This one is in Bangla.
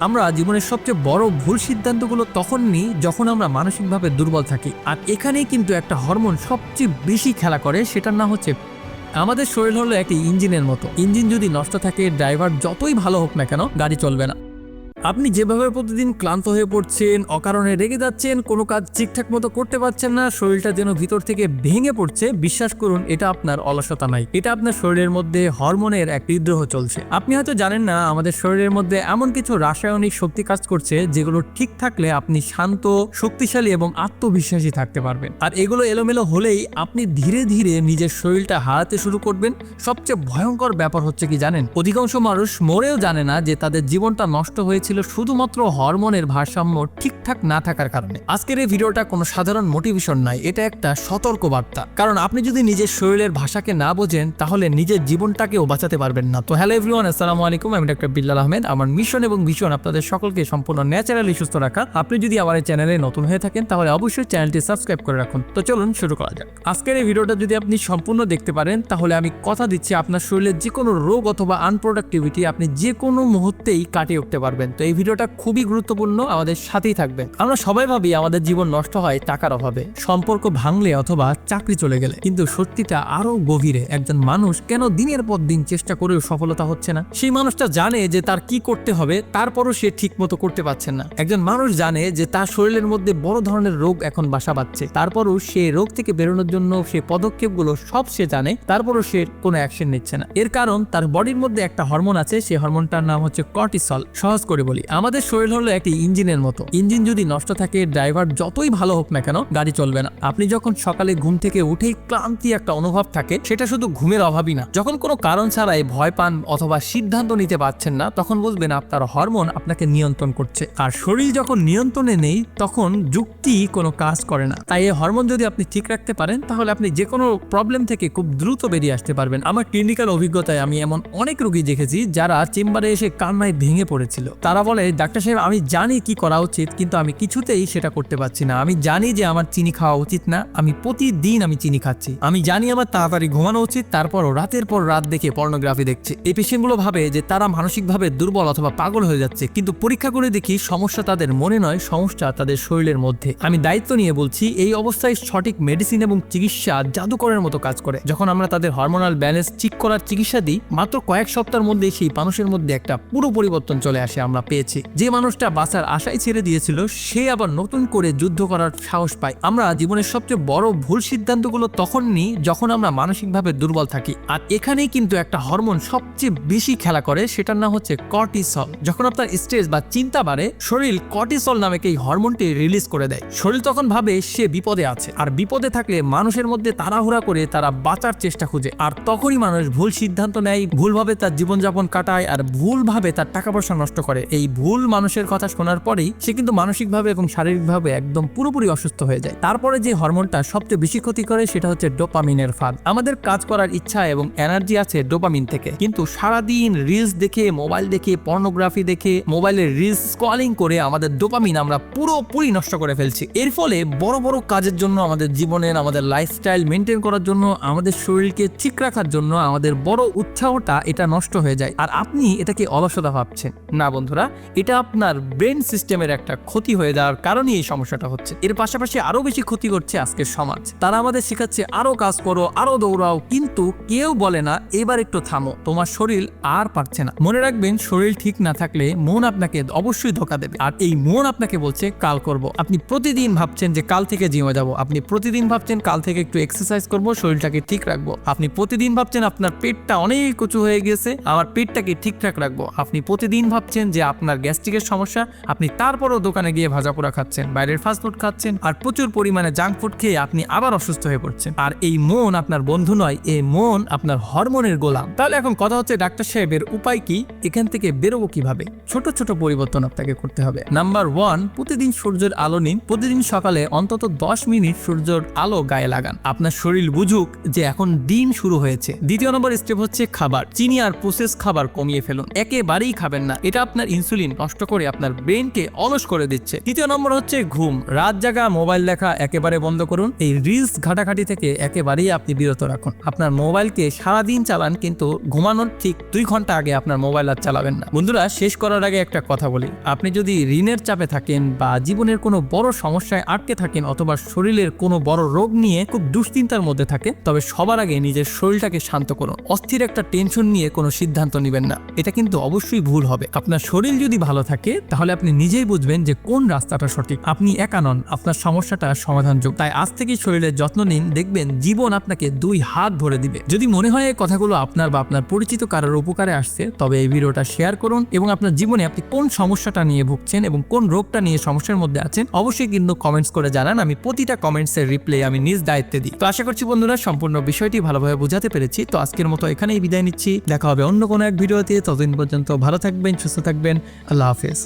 আমরা জীবনের সবচেয়ে বড় ভুল সিদ্ধান্তগুলো তখন নিই যখন আমরা মানসিকভাবে দুর্বল থাকি। আর এখানেই কিন্তু একটা হরমোন সবচেয়ে বেশি খেলা করে, সেটার নাম হচ্ছে আমাদের শরীর হলো একটি ইঞ্জিনের মতো। ইঞ্জিন যদি নষ্ট থাকে, ড্রাইভার যতই ভালো হোক না কেন, গাড়ি চলবে না। আপনি যেভাবে প্রতিদিন ক্লান্ত হয়ে পড়ছেন, অকারণে রেগে যাচ্ছেন, কোনো কাজ ঠিকঠাক মতো করতে পারছেন না, শরীরটা যেন ভিতর থেকে ভেঙে পড়ছে, বিশ্বাস করুন এটা আপনার অলসতা নাই, এটা আপনার শরীরের মধ্যে হরমোনের এক বিদ্রোহ চলছে। আপনি হয়তো জানেন না, আমাদের শরীরের মধ্যে এমন কিছু রাসায়নিক শক্তি কাজ করছে যেগুলো ঠিক থাকলে আপনি শান্ত, শক্তিশালী এবং আত্মবিশ্বাসী থাকতে পারবেন। আর এগুলো এলোমেলো হলেই আপনি ধীরে ধীরে নিজের শরীরটা হারাতে শুরু করবেন। সবচেয়ে ভয়ঙ্কর ব্যাপার হচ্ছে কি জানেন, অধিকাংশ মানুষ মরেও জানে না যে তাদের জীবনটা নষ্ট হয়েছে শুধুমাত্র হরমোনের ভারসাম্য ঠিকঠাক না থাকার কারণে। আজকের এই ভিডিওটা কোনো সাধারণ মোটিভেশন নাই, এটা একটা সতর্ক বার্তা। কারণ আপনি যদি নিজের শরীরের ভাষাকে না বোঝেন, তাহলে নিজের জীবনটাকেও বাঁচাতে পারবেন না। তো হ্যালো এভরিওয়ান, আসসালামু আলাইকুম, আমি ডক্টর বিল্লাল আহমেদ। আমার মিশন এবং ভিশন আপনাদের সকলকে সম্পূর্ণ ন্যাচারালি সুস্থ রাখা। আপনি যদি আমার এই চ্যানেলে নতুন হয়ে থাকেন, তাহলে অবশ্যই চ্যানেলটি সাবস্ক্রাইব করে রাখুন। তো চলুন শুরু করা যাক। আজকের এই ভিডিওটা যদি আপনি সম্পূর্ণ দেখতে পারেন, তাহলে আমি কথা দিচ্ছি আপনার শরীরের যে কোনো রোগ অথবা আনপ্রোডাক্টিভিটি আপনি যে কোনো মুহূর্তেই কাটিয়ে উঠতে পারবেন। তো এই ভিডিওটা খুবই গুরুত্বপূর্ণ, আমাদের সাথেই থাকবেন। আমরা সবাই ভাবি আমাদের জীবন নষ্ট হয় টাকার অভাবে, সম্পর্ক ভাঙলে অথবা চাকরি চলে গেলে, কিন্তু সত্যিটা আরো গভীরে। একজন মানুষ কেন দিনের পর দিন চেষ্টা করেও সফলতা হচ্ছে না? সেই মানুষটা জানে যে তার কি করতে হবে, তারপরও সে ঠিক মতো করতে পারছে না। একজন মানুষ জানে যে তার শরীরের মধ্যে বড় ধরনের রোগ এখন বাসা বাঁধছে, তারপরও সে রোগ থেকে বেরোনোর জন্য সে পদক্ষেপগুলো সব সে জানে, তারপরও সে কোনো অ্যাকশন নিচ্ছে না। এর কারণ তার বডির মধ্যে একটা হরমোন আছে, সেই হরমোনটার নাম হচ্ছে কর্টিসল। সহজ করে বলি, আমাদের শরীর হলো একটি ইঞ্জিনের মতো। ইঞ্জিন যদি নষ্ট থাকে, ড্রাইভার যতই ভালো হোক না কেন, গাড়ি চলবে না। আপনি যখন সকালে ঘুম থেকে উঠেই ক্লান্তি একটা অনুভব থাকে, সেটা শুধু ঘুমের অভাবই না। যখন কোনো কারণ ছাড়াই ভয় পান অথবা সিদ্ধান্ত নিতে পারছেন না, তখন বুঝবেন আপনার হরমোন আপনাকে নিয়ন্ত্রণ করছে। আর শরীর যখন নিয়ন্ত্রণে নেই, তখন যুক্তি কোনো কাজ করে না। তাই এই হরমোন যদি আপনি ঠিক রাখতে পারেন, তাহলে আপনি যে কোনো প্রবলেম থেকে খুব দ্রুত বেরিয়ে আসতে পারবেন। আমার ক্লিনিক্যাল অভিজ্ঞতায় আমি এমন অনেক রোগী দেখেছি যারা চেম্বারে এসে কান্নায় ভেঙে পড়েছিল। তারা বলে, ডাক্তার সাহেব, আমি জানি কি করা উচিত, কিন্তু আমি কিছুতেই সেটা করতে পারছি না। আমি জানি যে আমার চিনি খাওয়া উচিত না, আমি প্রতিদিন আমি চিনি খাচ্ছি। আমি জানি আমার তাড়াতাড়ি ঘুমানো উচিত, তারপরও রাতের পর রাত দেখে পর্নোগ্রাফি দেখছে। এই পেশেন্টগুলো ভাবে যে তারা মানসিকভাবে দুর্বল অথবা পাগল হয়ে যাচ্ছে, কিন্তু পরীক্ষা করে দেখি সমস্যা তাদের মনে নয়, সমস্যা তাদের শরীরের মধ্যে। আমি দায়িত্ব নিয়ে বলছি, এই অবস্থায় সঠিক মেডিসিন এবং চিকিৎসা জাদুকরের মতো কাজ করে। যখন আমরা তাদের হরমোনাল ব্যালেন্স ঠিক করার চিকিৎসা দিই, মাত্র কয়েক সপ্তাহের মধ্যে সেই মানুষের মধ্যে একটা পুরো পরিবর্তন চলে আসে। আমরা পেয়েছি যে মানুষটা বাঁচার আশায় ছেড়ে দিয়েছিল, সে আবার নতুন করে যুদ্ধ করার সাহস পায়। আমরা জীবনের সবচেয়ে বড় ভুল সিদ্ধান্তগুলো তখন নিই যখন আমরা মানসিকভাবে দুর্বল থাকি। আর এখানেই কিন্তু একটা হরমোন সবচেয়ে বেশি খেলা করে, সেটার নাম হচ্ছে কর্টিসল। যখন আপনার স্ট্রেস বা চিন্তা বাড়ে, শরীর কর্টিসল নামক এই হরমোনটি রিলিজ করে দেয়। শরীর তখন ভাবে সে বিপদে আছে, আর বিপদে থাকলে মানুষের মধ্যে তাড়াহুড়া করে তারা বাঁচার চেষ্টা খুঁজে। আর তখনই মানুষ ভুল সিদ্ধান্ত নেয়, ভুলভাবে তার জীবনযাপন কাটায়, আর ভুলভাবে তার টাকা পয়সা নষ্ট করে। এই ভুল মানুষের কথা শোনার পরেই সে কিন্তু মানসিকভাবে এবং শারীরিকভাবে একদম পুরোপুরি অসুস্থ হয়ে যায়। তারপরে যে হরমোনটা সবচেয়ে বেশি ক্ষতি করে, সেটা হচ্ছে ডোপামিনের ফাঁদ। আমাদের কাজ করার ইচ্ছা এবং এনার্জি আছে ডোপামিন থেকে, কিন্তু সারাদিন রিলস দেখে, মোবাইল দেখে, পর্নোগ্রাফি দেখে, মোবাইলের রিলস স্ক্রলিং করে আমাদের ডোপামিন আমরা পুরোপুরি নষ্ট করে ফেলছি। এর ফলে বড় বড় কাজের জন্য, আমাদের জীবনের, আমাদের লাইফস্টাইল মেনটেন করার জন্য, আমাদের শরীরকে ঠিক রাখার জন্য আমাদের বড় উৎসাহটা এটা নষ্ট হয়ে যায়। আর আপনি এটাকে অলসতা ভাবছেন না বন্ধুরা, এটা আপনার ব্রেন সিস্টেমের একটা ক্ষতি হয়ে যাওয়ার কারণেই এই সমস্যাটা হচ্ছে। এর পাশাপাশি আরো বেশি ক্ষতি করছে আজকের সমাজ। তারা আমাদের শেখাচ্ছে আরো কাজ করো, আরো দৌড়াও, কিন্তু কেউ বলে না এবার একটু থামো, তোমার শরীর আর পারছে না। মনে রাখবেন, শরীর ঠিক না থাকলে মন আপনাকে অবশ্যই ধোঁকা দেবে। আর এই মন আপনাকে বলছে কাল করব। আপনি প্রতিদিন ভাবছেন যে কাল থেকে জিমে যাব, আপনি প্রতিদিন ভাবছেন কাল থেকে একটু এক্সারসাইজ করব, শরীরটাকে ঠিক রাখবো। আপনি প্রতিদিন ভাবছেন আপনার পেটটা অনেক উঁচু হয়ে গেছে, আমার পেটটাকে ঠিকঠাক রাখবো। আপনি প্রতিদিন ভাবছেন যে আপনার গ্যাস্ট্রিকের সমস্যা, আপনি তারপরও দোকানে গিয়ে ভাজাপোড়া খাচ্ছেন, বাইরের ফাস্টফুড খাচ্ছেন, আর প্রচুর পরিমাণে জাঙ্ক ফুড খেয়ে আপনি আবার অসুস্থ হয়ে পড়ছেন। আর এই মন আপনার বন্ধু নয়, এই মন আপনার হরমোনের গোলাম। তাহলে এখন কথা হচ্ছে, ডাক্তার সাহেবের উপায় কি? এখান থেকে বেরোবো কিভাবে? ছোট ছোট পরিবর্তন আপনাকে করতে হবে। নাম্বার 1, প্রতিদিন সূর্যের আলো নিন। প্রতিদিন সকালে অন্তত 10 মিনিট সূর্যের আলো গায়ে লাগান। আপনার শরীর বুঝুক যে এখন দিন শুরু হয়েছে। দ্বিতীয় নম্বর স্টেপ হচ্ছে খাবার। চিনি আর প্রসেস খাবার কমিয়ে ফেলুন, একেবারেই খাবেন না। এটা আপনার ইনসুলিন নষ্ট করে আপনার ব্রেনকে অলস করে দিচ্ছে। তৃতীয় নম্বর হচ্ছে ঘুম। রাত জাগা, মোবাইল দেখা একেবারে বন্ধ করুন। এই রিলস ঘাটাঘাটি থেকে একেবারেই আপনি বিরত রাখুন। আপনার মোবাইলকে সারাদিন চালান, কিন্তু ঘুমানোর ঠিক 2 ঘন্টা আগে আপনার মোবাইল আর চালাবেন না। বন্ধুরা, শেষ করার আগে একটা কথা বলি, আপনি যদি ঋণের চাপে থাকেন বা জীবনের কোনো বড় সমস্যায় আটকে থাকেন অথবা শরীরের কোনো বড় রোগ নিয়ে খুব দুশ্চিন্তার মধ্যে থাকে, তবে সবার আগে নিজের শরীরটাকে শান্ত করুন। অস্থির একটা টেনশন নিয়ে কোনো সিদ্ধান্ত নেবেন না, এটা কিন্তু অবশ্যই ভুল হবে। আপনার শরীর যদি ভালো থাকে তাহলে আপনি নিজেই বুঝবেন যে কোন রাস্তাটা সঠিক। আপনি একা নন, আপনার সমস্যাটা সমাধানযোগ্য। তাই আজ থেকে শরীরের যত্ন নিন, দেখবেন জীবন আপনাকে 2 হাত ভরে দিবে। যদি মনে হয় এই কথাগুলো আপনার বা আপনার পরিচিত কারোর উপকারে আসছে, তবে এই ভিডিওটা শেয়ার করুন এবং আপনার জীবনে আপনি কোন সমস্যাটা নিয়ে ভুগছেন এবং কোন রোগটা নিয়ে সমস্যার মধ্যে আছেন অবশ্যই কিন্তু কমেন্টস করে জানান। আমি প্রতিটা কমেন্টসের রিপ্লাই আমি নিজ দায়িত্বে দিই। তো আশা করছি বন্ধুরা সম্পূর্ণ বিষয়টি ভালোভাবে বোঝাতে পেরেছি। তো আজকের মতো এখানেই বিদায় নিচ্ছি, দেখা হবে অন্য কোনো এক ভিডিওতে। ততদিন পর্যন্ত ভালো থাকবেন, সুস্থ থাকবেন, আল্লাহ হাফেজ।